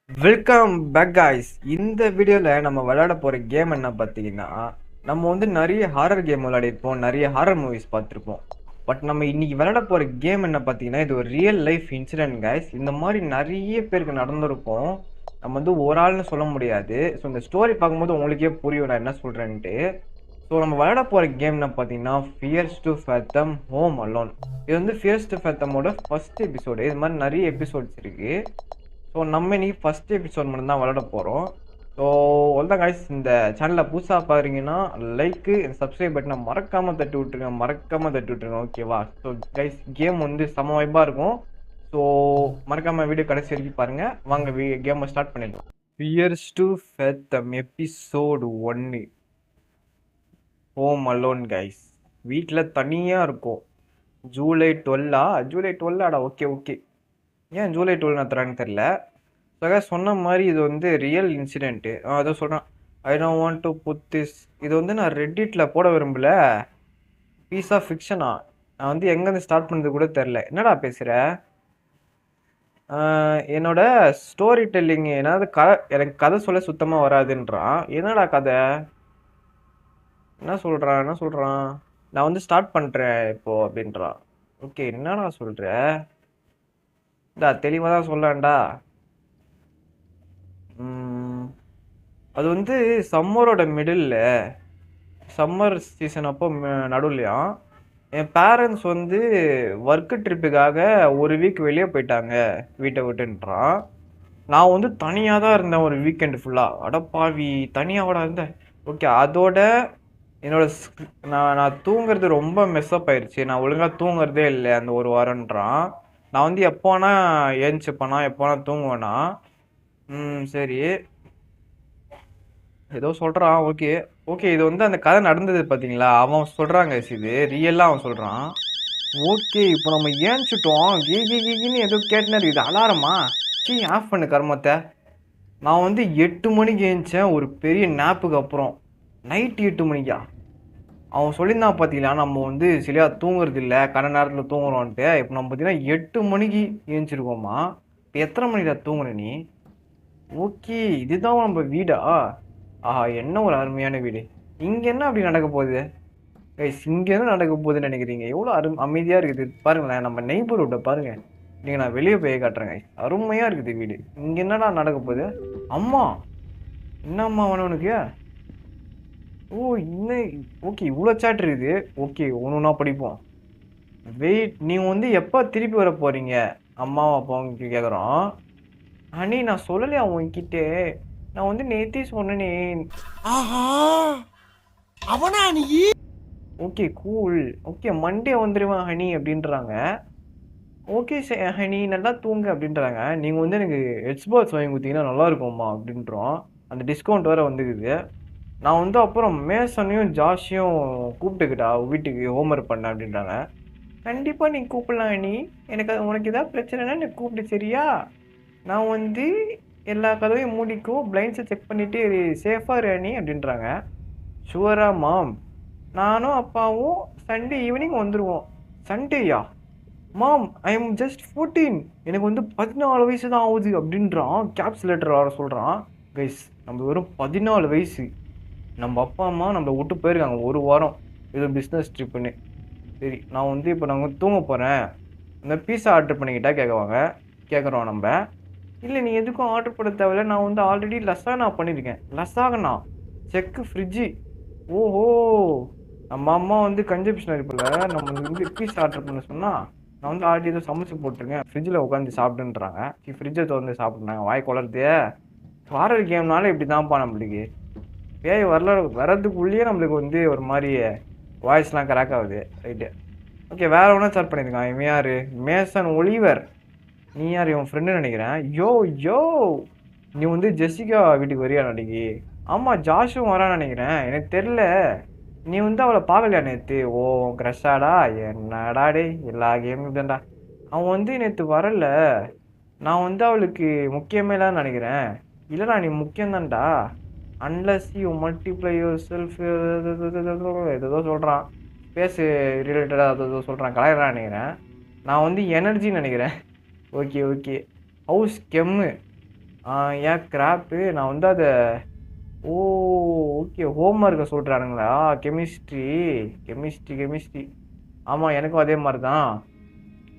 Welcome back guys. இந்த வீடியோவில் நம்ம விளையாட போகிற கேம் என்ன பார்த்தீங்கன்னா, நம்ம வந்து நிறைய ஹாரர் கேம் விளையாடிருப்போம், நிறைய ஹாரர் மூவிஸ் பார்த்துருப்போம். பட் நம்ம இன்னைக்கு விளையாட போகிற கேம் என்ன பார்த்தீங்கன்னா, இது ஒரு ரியல் லைஃப் இன்சிடென்ட் காய்ஸ். இந்த மாதிரி நிறைய பேருக்கு நடந்திருக்கும். நம்ம வந்து ஒரு ஆள்னு சொல்ல முடியாது. ஸோ இந்த ஸ்டோரி பார்க்கும்போது உங்களுக்கே புரியும் நான் என்ன சொல்கிறேன்ட்டு. ஸோ நம்ம விளையாட போகிற கேம் என்ன பார்த்தீங்கன்னா, Fears to Fathom Home Alone. இது வந்து ஃபியர்ஸ் டு ஃபேத்தமோட ஃபர்ஸ்ட் எபிசோடு. இது மாதிரி நிறைய எபிசோட்ஸ் இருக்குது. ஸோ நம்ம இன்னைக்கு ஃபஸ்ட் எபிசோட் மட்டும் தான் விளாட போகிறோம். ஸோ அவ்வளோதான் காய்ஸ். இந்த சேனலில் புதுசாக பாருங்கன்னா லைக்கு சப்ஸ்கிரைப் பட்டனை மறக்காமல் தட்டி விட்ருங்க. ஓகேவா? ஸோ கைஸ், கேம் வந்து செம வைப்பாக இருக்கும். ஸோ மறக்காமல் வீடியோ கடைசி வரைக்கும் பாருங்கள். வாங்க கேமை ஸ்டார்ட் பண்ணிடலாம். Fears to Fathom episode 1 Home Alone guys. வீட்டில் தனியாக இருக்கும். ஜூலை 12ஆடா? ஓகே. ஏன் ஜூலை 12 நடத்துறான்னு தெரில. சொன்ன மாதிரி இது வந்து ரியல் இன்சிடென்ட்டு. அதை சொல்கிறேன். I don't want to put this. இது வந்து நான் ரெட்டிட்டில் போட விரும்பல. பீஸ் ஆஃப் ஃபிக்ஷனா? நான் வந்து எங்கேருந்து ஸ்டார்ட் பண்ணுறது கூட தெரில. என்னடா பேசுகிற? என்னோட ஸ்டோரி டெல்லிங் ஏதாவது எனக்கு கதை சொல்ல சுத்தமாக வராதுன்றான். என்னடா கதை? என்ன சொல்கிறான்? நான் வந்து ஸ்டார்ட் பண்ணுறேன் இப்போது அப்படின்றான். ஓகே, என்னடா சொல்கிற? தெளிவாக தான் சொல்லலாம்டா. அது வந்து சம்மரோட மிடில், சம்மர் சீசன் அப்போ நடுவுலையாம் என் பேரண்ட்ஸ் வந்து ஒர்க்கு ட்ரிப்புக்காக ஒரு வீக் வெளியே போயிட்டாங்க வீட்டை விட்டுன்றான். நான் வந்து தனியாக தான் இருந்தேன் ஒரு வீக்கெண்டு ஃபுல்லாக. அடப்பாவி, தனியாவோட இருந்தேன். ஓகே, அதோட என்னோட நான் தூங்குறது ரொம்ப மெஸ்அப் ஆயிடுச்சு. நான் ஒழுங்காக தூங்குறதே இல்லை அந்த ஒரு வாரம்ன்றான். நான் வந்து எப்போனா ஏஞ்சிப்பேனா, எப்போனா தூங்குவேனா. சரி, ஏதோ சொல்கிறான். ஓகே. இது வந்து அந்த கதை நடந்தது பார்த்தீங்களா, அவன் சொல்கிறாங்க. இது ரியலாக அவன் சொல்கிறான். ஓகே, இப்போ நம்ம ஏஞ்சிட்டோம். கீன்னு ஏதோ கேட்டுனா இருக்குது. அலாரமா? ஆஃப் பண்ணு கர்மத்தை. நான் வந்து 8 மணிக்கு ஏஞ்சேன் ஒரு பெரிய நேப்புக்கு அப்புறம். நைட்டு 8 மணிக்கா? அவன் சொல்லியிருந்தான் பார்த்தீங்களா, நம்ம வந்து சரியாக தூங்குறது இல்லை, கடை நேரத்தில் தூங்குறோன்ட்டு. இப்போ நம்ம பார்த்தீங்கன்னா 8 மணிக்கு ஏஞ்சிருக்கோமா. இப்போ எத்தனை மணிக்கா தூங்குற நீ? ஓகே, இதுதான் நம்ம வீடா? ஆஹா, என்ன ஒரு அருமையான வீடு. இங்கே என்ன அப்படி நடக்க போகுது கைஸ்? இங்கே என்ன நடக்க போகுதுன்னு நினைக்கிறீங்க? எவ்வளோ அமைதியாக இருக்குது பாருங்களேன். நம்ம நெய்பர்ஹுட்டை பாருங்கள். நீங்கள் நான் வெளியே போய் காட்டுறேன் கைஸ். அருமையாக இருக்குது வீடு. இங்கே என்னடா நடக்க போகுது? அம்மா, என்னம்மா வேணும் உனக்கு? ஓ, இன்னும் ஓகே, இவ்வளோ சாட் இருக்குது. ஓகே, ஒன்று படிப்போம். வெயிட், நீங்கள் வந்து எப்போ திருப்பி வர போகிறீங்க? அம்மாவை அப்பாவுக்கு கேட்குறோம். அண்ணி, நான் சொல்லலையா உன்கிட்ட? நான் வந்து நேத்தே சொன்னேனே. ஆஹா, அவனா நீ? Okay, cool. ஓகே, மண்டே வந்துடுவேன் ஹனி அப்படின்றாங்க. ஓகே ஹனி, நல்லா தூங்க அப்படின்றாங்க. நீங்கள் வந்து எனக்கு ஹெட்ஸ்பாட்ஸ் வாங்கி கொடுத்தீங்கன்னா நல்லா இருக்கும்மா அப்படின்றோம். அந்த டிஸ்கவுண்ட் வேறு வந்துக்குது. நான் வந்து அப்புறம் மேசனையும் ஜாஷையும் கூப்பிட்டுக்கிட்டா வீட்டுக்கு ஹோம்ஒர்க் பண்ண அப்படின்றாங்க. கண்டிப்பாக நீ கூப்பிடலாம் ஹனி. உனக்கு ஏதாவது பிரச்சனைனா நீ கூப்பிட்டு, சரியா? நான் வந்து எல்லா கதவையும் மூடிக்கும், பிளைண்ட்ஸை செக் பண்ணிவிட்டு சேஃபாக இரு ஹனி அப்படின்றாங்க. ஷுவரா மாம்? நானும் அப்பாவும் சண்டே ஈவினிங் வந்துடுவோம். சண்டேயா? மாம், ஐ எம் ஜஸ்ட் 14. எனக்கு வந்து 14 வயசு தான் ஆகுது அப்படின்றான். கேப்ஸ் லெட்டர் வர சொல்கிறான். கைஸ், நம்ம வெறும் 14 வயசு. நம்ம அப்பா அம்மா நம்மளை விட்டு போயிருக்காங்க ஒரு வாரம், ஏதோ பிஸ்னஸ் ட்ரிப்புன்னு. சரி, நான் வந்து இப்போ நாங்கள் தூங்க போகிறேன், இந்த பீஸா ஆர்டர் பண்ணிக்கிட்டா கேட்குறோம் நம்ம. இல்லை, நீ எதுக்கும் ஆர்டர் பண்ண தேவையில்ல, நான் வந்து ஆல்ரெடி லசானா பண்ணியிருக்கேன். லசாகனா? செக்கு ஃப்ரிட்ஜு. ஓஹோ, நம்ம அம்மா வந்து கன்சப்ஷன் இருப்பில்ல, நம்ம வந்து பீஸா ஆர்டர் பண்ண சொன்னால் நான் வந்து ஆல்ரெடி ஏதோ சமைச்சு போட்டிருக்கேன், ஃப்ரிட்ஜில் உட்காந்து சாப்பிடுன்றாங்க. ஃப்ரிட்ஜை திறந்து சாப்பிட்றாங்க. வாய் குளருதே. ஹாரர் கேம்னால இப்படி தான்ப்பா நம்மளுக்கு. பேய் வர்றதுக்குள்ளேயே நம்மளுக்கு வந்து ஒரு மாதிரி வாய்ஸ்லாம் கிராக் ஆகுது. Right, okay. வேறு ஒன்றும் ஸ்டார்ட் பண்ணியிருக்கான். இவன் யார்? Mason Oliver. நீ யார்? இவன் ஃப்ரெண்டுன்னு நினைக்கிறேன். யோ, நீ வந்து ஜெசிகா வீட்டுக்கு வரியா நாளைக்கு? ஆமாம், ஜாஷும் வரான்னு நினைக்கிறேன், எனக்கு தெரில. நீ வந்து அவளை பார்க்கலையா நேற்று? ஓ, க்ரஷாடா? என்னடா டே, எல்லா கேமும் தான்டா. அவன் வந்து நேற்று வரல. நான் வந்து அவளுக்கு முக்கியமே இல்லைன்னு நினைக்கிறேன். இல்லைடா, நீ முக்கியம்தான்டா. Unless you multiply your yourself சொல்கிறான். ஸ்பேஸ் ரிலேட்டடாக ஏதோ சொல்கிறான். கலாயிரா நினைக்கிறேன். நான் வந்து எனர்ஜின்னு நினைக்கிறேன். ஓகே. ஹவுஸ் கெம்மு. ஏன் கிராப்பு நான் வந்து அதை ஓ ஓகே ஹோம்ஒர்க்கை சொல்கிறானுங்களா கெமிஸ்ட்ரி கெமிஸ்ட்ரி கெமிஸ்ட்ரி ஆமாம் எனக்கும் அதே மாதிரி தான்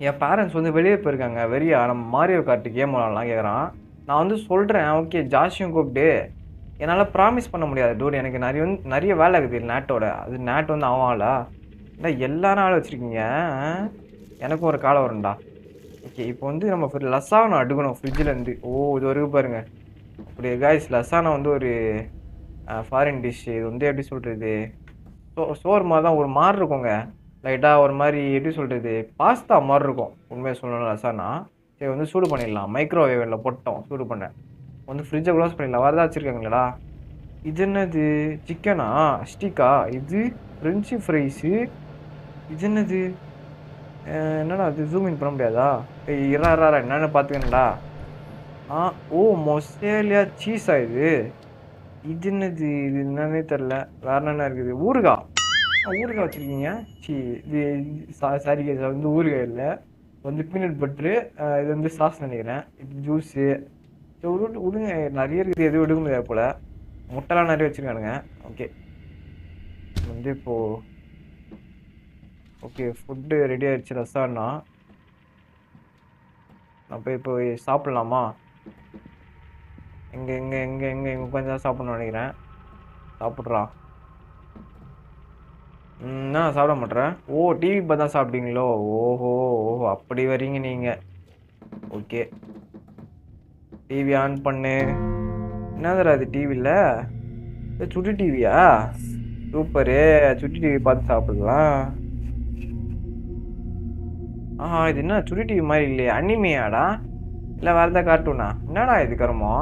என் பேரண்ட்ஸ் வந்து வெளியே போயிருக்காங்க வெறியா நம்ம மாரியோ கார்ட்டு கேம் விளாட்லாம் கேட்குறான் நான் வந்து சொல்கிறேன் ஓகே ஜாஷியும் கூப்பிட்டு என்னால் ப்ராமிஸ் பண்ண முடியாது டூட் எனக்கு நிறைய வேலை இருக்குது நேட்டோட அது நேட் வந்து ஆவாம்ல இல்லை எல்லா நாளும் வச்சுருக்கீங்க எனக்கும் ஒரு காலம் வரும்டா ஓகே இப்போ வந்து நம்ம லசானை அடுக்கணும் ஃப்ரிட்ஜிலேருந்து ஓ இது வரைக்கும் பாருங்க அப்படி காய்ஸ் லசானை வந்து ஒரு ஃபாரின் டிஷ் இது வந்து எப்படி சொல்கிறது சோறு மாதிரி தான் ஒரு மாதிரி இருக்குங்க லைட்டாக ஒரு மாதிரி எப்படி சொல்கிறது பாஸ்தா மாதிரி இருக்கும் உண்மையாக சொல்லணும் லசானா சரி வந்து சூடு பண்ணிடலாம் மைக்ரோவேவில் போட்டோம் சூடு பண்ண வந்து ஃப்ரிட்ஜை க்ளோஸ் பண்ணிடலாம் வரதா வச்சுருக்காங்களா இது என்னது சிக்கனா ஸ்டிக்கா இது ஃப்ரெஞ்சு ஃப்ரைஸு இது என்னது என்னடா அது ஜூம் இன் பண்ண முடியாதா இரா என்னென்னு பார்த்துக்கணும்டா ஓ மொசேலியா சீஸா இது இது என்னது இது என்னன்னே தெரில வேற என்ன இருக்குது ஊறுகாய் ஊறுகாய் வச்சுருக்கீங்க இது சாரி வந்து ஊறுகாய் இல்லை வந்து பீனட் பட்ரு இது வந்து சாஸ் நினைக்கிறேன் இது ஜூஸு விடுங்க நிறைய இருக்குது எதுவும் எடுக்க முடியாது போல் முட்டைலாம் நிறைய வச்சுருக்கானுங்க ஓகே வந்து இப்போது ஓகே ஃபுட்டு ரெடி ஆகிடுச்சு ரசான்னா அப்போ இப்போ சாப்பிட்லாமா எங்கே உட்காந்து தான் சாப்பிட்ணும்னு நினைக்கிறேன் சாப்பிட்றான் நான் சாப்பிட மாட்டேறேன் ஓ டிவி பார்த்து தான் சாப்பிட்டீங்களோ ஓஹோ அப்படி வரீங்க நீங்கள் ஓகே டிவி ஆன் பண்ணு என்னதுடா அது டிவியில் சுட்டி டிவியா சூப்பரு சுட்டி டிவி பார்த்து சாப்பிடலாம் இது என்ன சுட்டி டிவி மாதிரி இல்லையா அனிமையாடா இல்லை வேறு எதாவது கார்ட்டூனா என்னடா இது கருமோ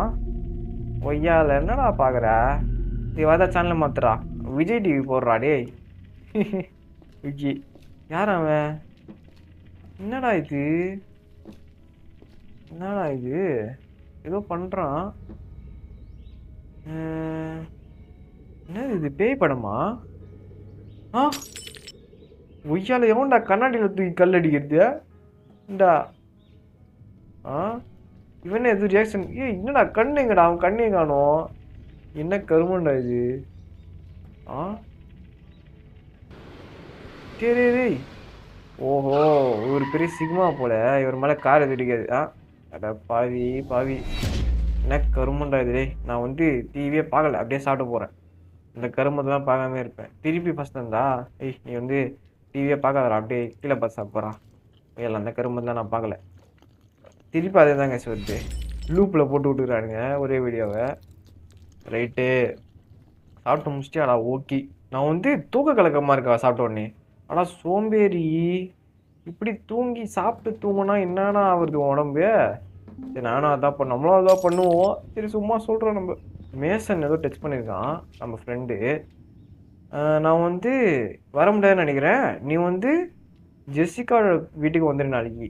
ஒய்யால என்னடா பார்க்குற இது வேறு சேனல் மாத்துறா விஜய் டிவி போடுறா டேய் விஜி யார் அவன் என்னடா இது ஏதோ பண்ணுறான் என்னது இது பேய் படமா ஒய்யால எவன்டா கண்ணாடியில் தூக்கி கல் அடிக்கிறது இந்தா இவனே எதுவும் ரியாக்ஷன் என்னடா கண்ணு எங்கடா அவன் கண்ணே காணும் என்ன கருமண்டா இது சரி ஓஹோ ஒரு பெரிய சிக்மா போல இவர் மேலே கார் எது அடிக்காது அட பாவி என்ன கருமண்டா இது நான் வந்து டிவியே பார்க்கல அப்படியே சாப்பிட்டு போகிறேன் இந்த கருமத்தெல்லாம் பார்க்காம இருப்பேன் திருப்பி ஃபஸ்ட் இருந்தா நீ வந்து டிவியே பார்க்காதடா அப்படியே கீழே பார்த்து சாப்பிட்றான் இல்லை அந்த கருமத்தெல்லாம் நான் பார்க்கல திருப்பி அதே தாங்க சொல்லிட்டு லூப்பில் போட்டு விட்டுக்கிறானுங்க ஒரே வீடியோவை ரைட்டு சாப்பிட்டு முடிச்சிட்டியாடா ஓகே நான் வந்து தூக்க கலக்கமாக இருக்கா சாப்பிட்ட உடனே ஆனால் சோம்பேறி இப்படி தூங்கி சாப்பிட்டு தூங்கினா என்னன்னா ஆகுறது உடம்பு சரி நானும் அதான் நம்மளும் அதான் பண்ணுவோம் சரி சும்மா சொல்கிறோம் நம்ம மேசன் ஏதோ டச் பண்ணியிருக்கான் நம்ம ஃப்ரெண்டு நான் வந்து வர முடியாதுன்னு நினைக்கிறேன் நீ வந்து ஜெசிகா வீட்டுக்கு வந்துடு நாளைக்கு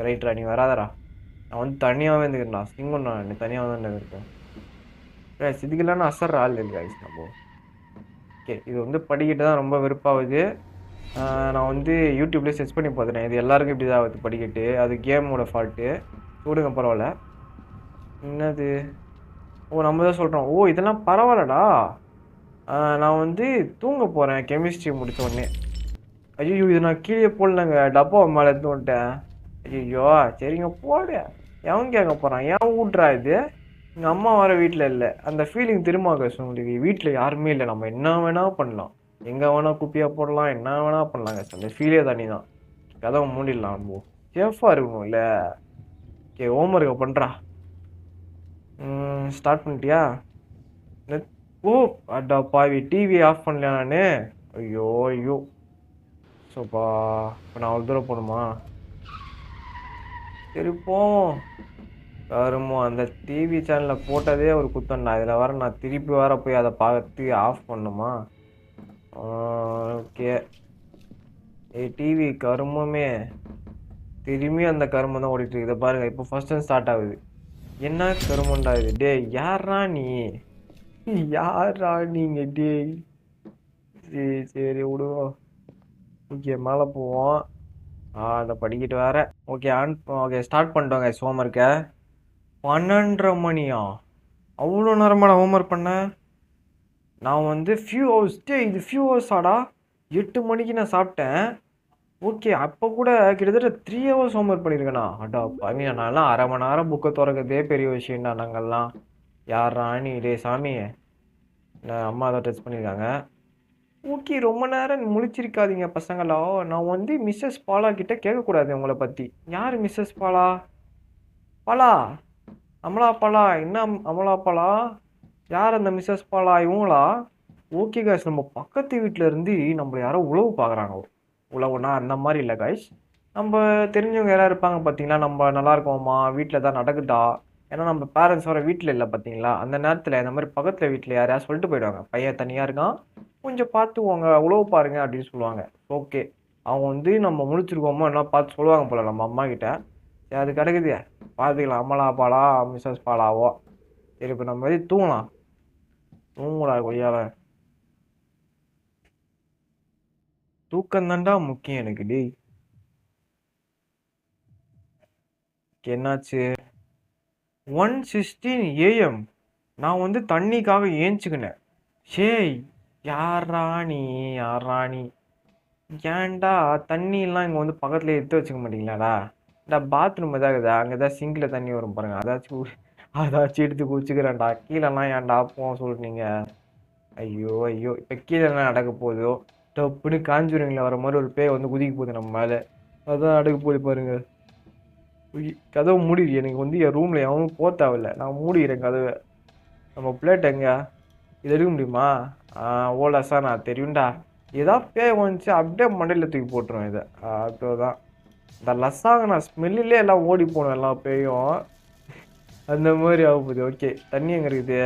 ரைட்ரா நீ வராதரா நான் வந்து தனியாகவே இருந்துக்கிறேன்டா சிங்கம் நான் தனியாக தான் இருக்கேன் இதுக்கெல்லாம் அசர்ற ஆள் இல்லை காய்ஸ் நம்ம ஓகே இது வந்து படிக்கிட்டு தான் ரொம்ப வெறுப்பாகுது நான் வந்து யூடியூப்லேயே சர்ச் பண்ணி பார்த்துட்டேன் இது எல்லாருக்கும் இப்படி தான் ஆகுது படிக்கட்டு அது கேமோட ஃபால்ட்டு விடுங்க பரவாயில்ல என்னது நம்ம தான் சொல்கிறோம் இதெல்லாம் பரவாயில்லடா நான் வந்து தூங்க போகிறேன் கெமிஸ்ட்ரி முடித்த உடனே ஐயோ இது நான் கீழே போடலங்க டப்பா மேலே எடுத்து வந்துட்டேன் ஐயோ சரிங்க போடு எவன் கேட்க போகிறான் ஏன் ஊட்டுறா இது எங்கள் அம்மா வர வீட்டில் இல்லை அந்த ஃபீலிங் திரும்ப உங்களுக்கு வீட்டில் யாருமே இல்லை நம்ம என்ன வேணால் பண்ணலாம் எங்கே வேணால் குப்பியாக போடலாம் என்ன வேணால் பண்ணலாங்க அந்த ஃபீலே தண்ணி தான் கதவை மூடிடலாம் நம்ம சேஃபாக இருக்கணும் இல்லை ஓகே ஹோம்ஒர்க்கை பண்ணுறா ஸ்டார்ட் பண்ணிட்டியா அடா பாவி டிவி ஆஃப் பண்ணல நான் ஐயோ சோப்பா இப்போ நான் அவ்வளோ தூரம் போகணுமா சரி போவோம் வருமோ அந்த டிவி சேனலில் போட்டதே ஒரு குத்தம்டா இதில் வர நான் திருப்பி வர போய் அதை பார்த்து ஆஃப் பண்ணுமா ஓகே டிவி கருமமே திரும்பி அந்த கருமம் தான் ஓடிட்டு இருக்கு. இதை பாருங்க இப்போ ஃபர்ஸ்ட் டைம் ஸ்டார்ட் ஆகுது. என்ன கருமண்டா இது? டே யாரா நீங்க டே? சரி சரி விடுவோம். ஓகே மேலே போவோம். அதை படிக்கிட்டு வேற. Okay start பண்ணிட்டோங்க ஹோம்ஒர்க்கை. 12:30 மணியா? அவ்வளோ நேரமா நான் ஹோம்ஒர்க் பண்ணேன். நான் வந்து ஃபியூ ஹவர்ஸ் இது ஃபியூ ஹவர்ஸ் ஆடா. 8 மணிக்கு நான் சாப்பிட்டேன். ஓகே. அப்போ கூட கிட்டத்தட்ட 3 ஹவர்ஸ் ஹோம்ஒர்க் பண்ணியிருக்கேனா? அடா பாவி, நான்லாம் அரை மணி நேரம் புக்கை திறக்கிறதே பெரிய விஷயம்டா நாங்கள்லாம். யார்ரா நீ? டேய் சாமி, நான் அம்மா தான் டெஸ்ட் பண்ணியிருக்காங்க. ஓகே, ரொம்ப நேரம் முழிச்சிருக்காதீங்க பசங்களா. நான் வந்து மிஸ்ஸஸ் பாலா கிட்ட கேட்கக்கூடாது உங்களை பற்றி. யார் மிஸ்ஸஸ் பாலா? பாலா, அமலா பாலா. என்ன அமலா பாலா? யார் அந்த மிஸ்ஸஸ் பாலா? இவங்களா? ஓகே காய்ஸ், நம்ம பக்கத்து வீட்டில் இருந்து நம்மளை யாரோ உழவு பார்க்குறாங்க. உழவுனா அந்த மாதிரி இல்லை காய்ஸ். நம்ம தெரிஞ்சவங்க யாராவது இருப்பாங்க பார்த்தீங்களா, நம்ம நல்லா இருக்கோமா, வீட்டில் தான் நடக்குதா. ஏன்னா நம்ம பேரண்ட்ஸ் வர வீட்டில் இல்லை பார்த்தீங்களா, அந்த நேரத்தில் இந்த மாதிரி பக்கத்தில் வீட்டில் யாரையா சொல்லிட்டு போயிடுவாங்க, பையன் தனியாக இருக்கான், கொஞ்சம் பார்த்துக்கோங்க, உழவு பாருங்க அப்படின்னு சொல்லுவாங்க. ஓகே, அவங்க வந்து நம்ம முடிச்சிருக்கோமோ என்ன பார்த்து சொல்லுவாங்க போல நம்ம அம்மா கிட்ட. சரி, அது கிடக்குது, பார்த்துக்கலாம். அமலா பாலா மிஸ்ஸஸ் பாலாவோ. சரி, இப்போ நம்ம வந்து தூங்கலாம். தூங்கலா கொய்யால. தூக்கம் தான்டா முக்கியம் எனக்கு. டேய் என்னாச்சு? 1:16 AM நான் வந்து தண்ணிக்காக ஏஞ்சுக்கினேன். ஷேய், யாரா நீ? யாரா நீ? ஏன்டா தண்ணியெல்லாம் இங்கே வந்து பக்கத்தில் எடுத்து வச்சுக்க மாட்டீங்களாடா? இந்த பாத்ரூம் எதாவது அங்கே ஏதாவது சிங்கில் தண்ணி வரும் பாருங்க, அதாச்சும் எடுத்து குச்சிக்கிறேன்டா. கீழெல்லாம் ஏன்டா போக சொல்றீங்க? ஐயோ ஐயோ, இப்போ கீழே என்ன நடக்க போதோ, டப்புன்னு காஞ்சுரிங்கில் வர மாதிரி ஒரு பேய் வந்து குதிக்க போகுது நம்ம மேலே. அதான் நடக்க போகுது பாருங்க. கதவு மூடிடு. எனக்கு வந்து என் ரூமில் எவனும் போக தேவையில்லை, நான் மூடிக்கிறேன் கதவை. நம்ம பிளேட் எங்க? இது எடுக்க முடியுமா? ஓலஸா நான் தெரியும்டா. ஏதாவது பேய் வந்துச்சு அப்படியே மண்டையில் தூக்கி போட்டுருவேன் இதை. அதுதான் இந்த லஸ்ஸாக நான் ஸ்மெல்லிலே எல்லாம் ஓடி போனோம் எல்லா பேயும். அந்த மாதிரி ஆக போகுது. ஓகே, தண்ணி எங்கே இருக்குது?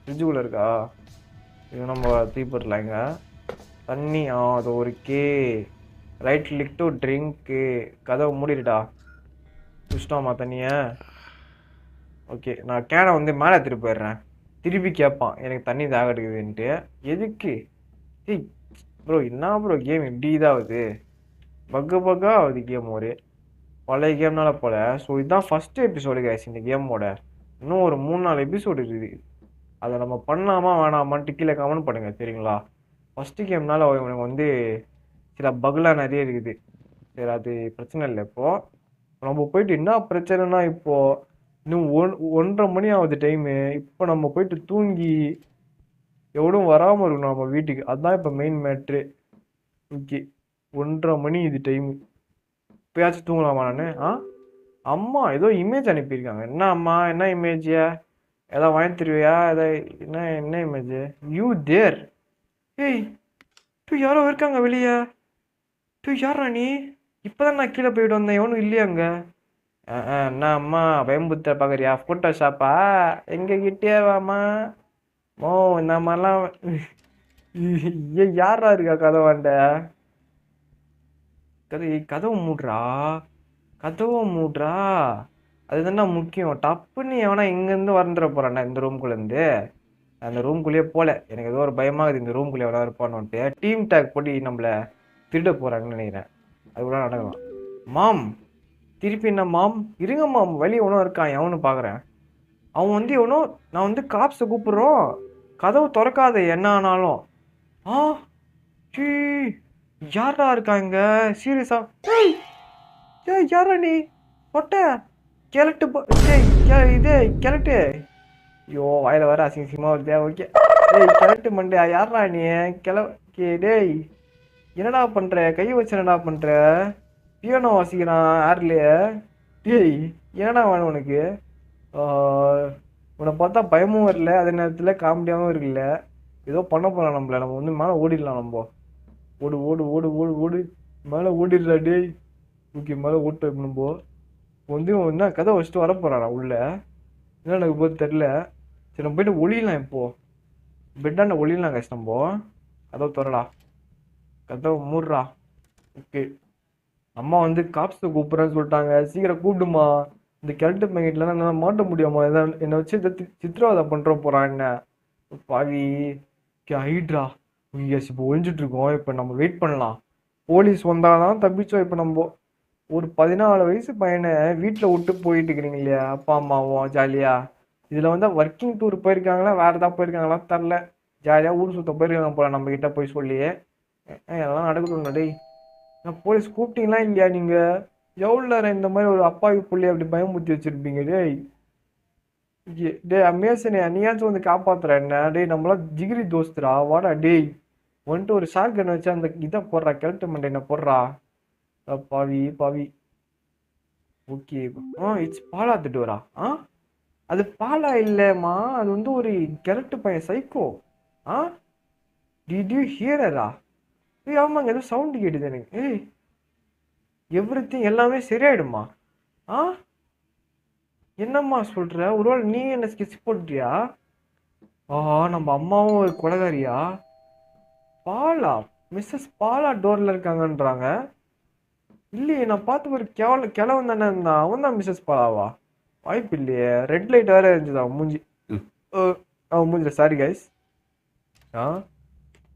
ஃப்ரிட்ஜுக்குள்ளே இருக்கா? இது நம்ம தீப்படலாங்க தண்ணி. அது ஒரு ரைட் கிளிக் டு ட்ரிங்க்கு. கதவை மூடிடுடா. குஷ்டாமா தண்ணிய. ஓகே, நான் கேனை வந்து மேலே திருப்பி போயிடுறேன். திருப்பி கேட்பான் எனக்கு தண்ணி தாக எடுக்குதுன்ட்டு. எதுக்கு? ஏய் ப்ரோ, என்ன ப்ரோ கேம் இப்படி இதாகுது? பக்கா ஆகுது கேம். ஒரு பழைய கேம்னால போல. ஸோ இதுதான் ஃபர்ஸ்ட் எபிசோடு கேஸ் இந்த கேமோட. இன்னும் ஒரு 3-4 எபிசோடு இருக்குது. அதை நம்ம பண்ணலாமா வேணாமான்ட்டு கீழே கமெண்ட் பண்ணுங்க, சரிங்களா? ஃபஸ்ட்டு கேம்னால எனக்கு வந்து சில பக்லாம் நிறைய இருக்குது. சரி, அது பிரச்சனை இல்லை. இப்போது நம்ம போயிட்டு என்ன பிரச்சனைனா, இப்போது இன்னும் 1:30 மணி ஆகுது டைமு. இப்போ நம்ம போயிட்டு தூங்கி எவ்வளோ வராமல் இருக்கணும் நம்ம வீட்டுக்கு. அதுதான் இப்போ மெயின் மேட்ரு. ஓகே, 1:30 மணி இது டைமு. இப்போயாச்சும் தூங்கலாமா நான்? அம்மா ஏதோ இமேஜ் அனுப்பியிருக்காங்க. என்ன அம்மா, என்ன இமேஜ்? ஏதாவது வாங்கி தருவியா? என்ன இமேஜ்? You there. ஏய், டூ யாரோ இருக்காங்க வெளியே. டூ யாரா நீ? இப்போதான் நான் கீழே போயிட்டு வந்தேன், எவனும் இல்லையா அங்கே? என்ன அம்மா பயம்புத்த பார்க்குறியா? ஃபோட்டோஷாப்பா? எங்ககிட்டே வாமா. ஓ, இந்த மாதிரிலாம் யாரா இருக்கா கதவாண்ட? கதவு மூடுறா, கதவை மூடுறா. அதுதான்டா முக்கியம். டப்புன்னு எவனா இங்கேருந்து வந்துட போகிறான்டா இந்த ரூம்குள்ளேருந்து. அந்த ரூம்குள்ளேயே போல. எனக்கு ஏதோ ஒரு பயமாகுது இந்த ரூம்குள்ளே எவ்வளோ இருப்பான்னுட்டு. டீம் டேக் போட்டு நம்மளை திருட போகிறாங்கன்னு நினைக்கிறேன். அது கூட நடக்கலாம். மாம், திருப்பி என்ன மாம்? இருங்க மாம், வெளியே ஒன்றும் இருக்கான் எவனு பார்க்குறேன். அவன் வந்து எவனோ, நான் வந்து காப்ஸை கூப்பிட்றோம், கதவு திறக்காத என்ன ஆனாலும். ஆ டீ, யாரா இருக்காங்க சீரியஸா? ஏய் யாரா நீ? பொட்ட கிழட்டு இதே கிழட்டு. ஐயோ, வாயில வர அசிங்கமா வருதே. ஓகே, டேய் கிழட்டு மண்டையா, யாரா நீ? டேய் என்னடா பண்ற? கை வச்சு என்னடா பண்ற? பியானோ வாசிக்கிறான் யார்லையே. டேய் என்னடா வேணும் உனக்கு? உன்னை பார்த்தா பயமும் வரல, அதே நேரத்தில் காமெடியாகவும் இருக்குல்ல. ஏதோ பண்ண போகிறான் நம்மள. நம்ம வந்து மேலே ஓடிடலாம். நம்ம ஓடு ஓடு ஓடு ஓடு ஓடு மேலே ஓடிடல. டேய் ஓகே, மேலே ஓட்டு நம்ம வந்து என்ன கதை வச்சுட்டு வர போகிறான் உள்ள. என்ன எனக்கு போது தெரில. சரி, நம்ம போயிட்டு ஒளியலாம். இப்போது பெட்டாண்ட ஒளியலாம் கஷ்டம். நம்ம கதவை திறடா, கதவை மூடுறா. ஓகே, அம்மா வந்து காப்ஸை கூப்பிட்றேன்னு சொல்லிட்டாங்க. சீக்கிரம் கூப்பிடுமா. இந்த கிழட்டு பையன்கிட்டலாம் என்னால் மாட்ட முடியாமா? என்னை வச்சு சித்திரவதை பண்ணுற போகிறான் என்ன பாவி. ஹைட்ரா எஸ், இப்போ ஒழிஞ்சிட்ருக்கோம். இப்போ நம்ம வெயிட் பண்ணலாம். போலீஸ் வந்தால் தான் தப்பிச்சோம். இப்போ நம்ம ஒரு 14 வயசு பையனை வீட்டில் விட்டு போயிட்டு இருக்கிறீங்க இல்லையா அப்பா அம்மாவும் ஜாலியா. இதில் வந்து ஒர்க்கிங் டூர் போயிருக்காங்களா வேற ஏதாவது போயிருக்காங்களா தெரில. ஜாலியாக ஊர் சுத்த போயிருக்காங்க போல நம்ம கிட்ட போய் சொல்லியே. எல்லாம் நடக்கட்டும் டேய். நான் போலீஸ் கூப்பிட்டீங்களா இல்லையா நீங்கள்? எவ்வளோ நேரம் இந்த மாதிரி ஒரு அப்பாவி புள்ளி அப்படி பயமுறுத்தி வச்சிருப்பீங்க டேய். டேய் அமேசனே நீயாச்சும் வந்து காப்பாத்துற என்ன டேய். நம்மளாம் ஜிகிரி தோஸ்துரா வாடா டேய். வந்துட்டு ஒரு ஷார்ட் கன் வச்சு அந்த இதை போடுறா கிழட்டு மண்டை என்ன போடுறா. பாவி பாவி. ஓகே. இட்ஸ் பாலா திட்டுவரா. அது பாலா இல்லைம்மா, அது வந்து ஒரு கிழட்டு பையன் சைக்கோ. ஆ டிட் யூ ஹியரா? ஏய் ஆமாங்க ஏதோ சவுண்டு கேட்டுது எனக்கு. ஏய் எவ்ரிதிங் எல்லாமே சரியாயிடுமா? ஆ என்னம்மா சொல்ற? ஒருவேளை நீ என்ன ஸ்கெட்ச் போட்டியா? நம்ம அம்மாவும் ஒரு கொலைகாரியா? பாலா மிஸ்ஸஸ் பாலா டோர்ல இருக்காங்கன்றாங்க. இல்லையே நான் பார்த்து ஒரு கிழவன் தானே இருந்தான். அவன் தான் மிஸ்ஸஸ் பாலாவா? வாய்ப்பு இல்லையே. ரெட் லைட் வேற இருந்துதான் மூஞ்சி. அவன் மூஞ்சில. Sorry guys.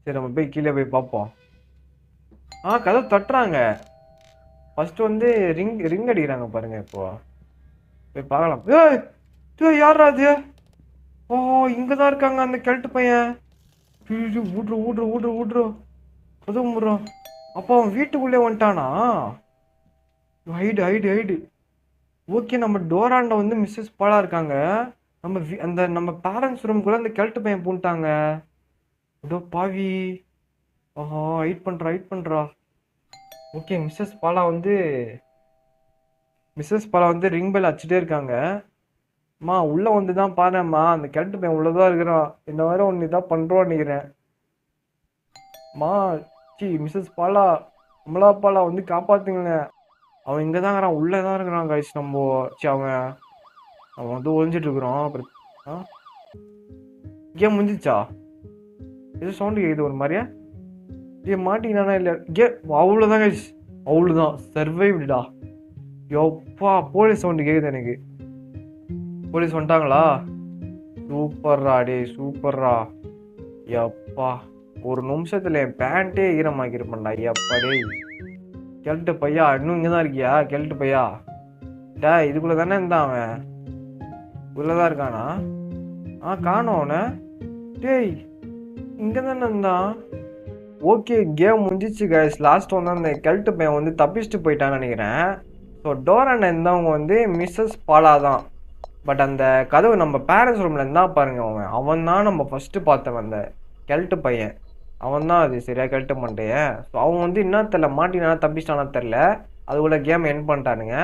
சரி நம்ம போய் கீழே போய் பார்ப்போம். கதை தட்டுறாங்க. ஃபர்ஸ்ட் வந்து ரிங் அடிக்கிறாங்க பாருங்க. இப்போ போய் பார்க்கலாம். ஏய் யாரா அது? இங்கதான் இருக்காங்க அந்த கிழட்டு பையன். ஊடுறோம் உதவுறோம். அப்போ அவன் வீட்டுக்குள்ளே வந்துட்டானா? ஹைடு. ஓகே நம்ம டோராண்ட வந்து மிஸ்ஸஸ் பாலா இருக்காங்க. நம்ம பேரண்ட்ஸ் ரூம்குள்ள அந்த கிழட்டு பையன் பூண்டாங்க. இதோ பாவி. ஹைட் பண்றா. ஓகே மிஸ்ஸஸ் பாலா வந்து ரிங் பெல் அடிச்சுட்டே இருக்காங்க. அம்மா உள்ள வந்து தான் பாரும்மா அந்த கிழட்டு பையன் உள்ளதான் இருக்கிறான். இந்த மாதிரி ஒன்று இதான் பண்றோம் நினைக்கிறேன். மா மிஸ்ஸஸ் பாலா அமலா பாலா வந்து காப்பாத்துங்க. அவன் இங்கே தான் இருக்கிறான். உள்ளே தான் இருக்கிறான் கைஸ். அவன் வந்து ஒழிஞ்சிட்டு இருக்கிறான். அப்புறம் கேம் முடிஞ்சிச்சா? ஏதோ சவுண்டு கேட்குது ஒரு மாதிரியா. மாட்டினானா இல்லை அவ்வளோதான் கைஸ். அவ்வளோதான் சர்வைவ்டா. எப்பா போலீஸ் சவுண்டு கேட்குது எனக்கு. போலீஸ் வந்துட்டாங்களா? சூப்பர்ரா சூப்பர்ரா. எப்பா ஒரு நிமிஷத்துல என் பேண்ட்டே ஈரமாக்கிருப்பேன்டா. எப்பா டேய் கிழட்டு பையா இன்னும் இங்கே தான் இருக்கியா? கிழட்டு பையா இதுக்குள்ள தானே இருந்தான் அவன். உள்ளதான் இருக்கானா? காணோம் அவனை. டேய் இங்கே தானே இருந்தான். ஓகே கேம் முடிஞ்சிச்சு கைஸ். லாஸ்ட் வந்து அந்த கிழட்டு பையன் வந்து தப்பிச்சுட்டு போயிட்டான்னு நினைக்கிறேன். ஸோ டோராண்ட இருந்தவங்க வந்து மிஸ்ஸஸ் பாலா தான். பட் அந்த கதவு நம்ம பேரண்ட்ஸ் ரூம்ல இருந்தா பாருங்க. அவன் தான் நம்ம ஃபர்ஸ்ட் பார்த்தவன். அந்த கிழட்டு பையன் அவன் தான். அது சரியா கிழட்டு மண்டைய. ஸோ அவன் வந்து என்ன தெரில மாட்டினா தப்பிச்சிட்டானா தெரில. அதுக்குள்ள கேம் என் பண்ணிட்டானுங்க.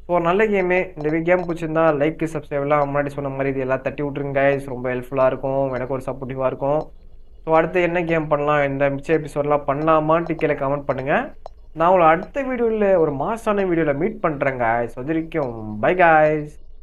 ஸோ நல்ல கேமு. இந்த கேம் பிடிச்சிருந்தா லைக் சப்ஸ்கிரைப்லாம் முன்னாடி சொன்ன மாதிரி இது எல்லாம் தட்டி விட்ருங்க கைஸ். ரொம்ப ஹெல்ப்ஃபுல்லாக இருக்கும். எனக்கு ஒரு சப்போர்ட்டிவாக இருக்கும். ஸோ அடுத்து என்ன கேம் பண்ணலாம், இந்த மிச்ச எபிசோட்லாம் பண்ணலாமான்ட்டு கீழே கமெண்ட் பண்ணுங்கள். நான் உங்களை அடுத்த வீடியோவில் ஒரு மாசான வீடியோவில் மீட் பண்ணுறேன் கைஸ். அது வரைக்கும் பை கைஸ்.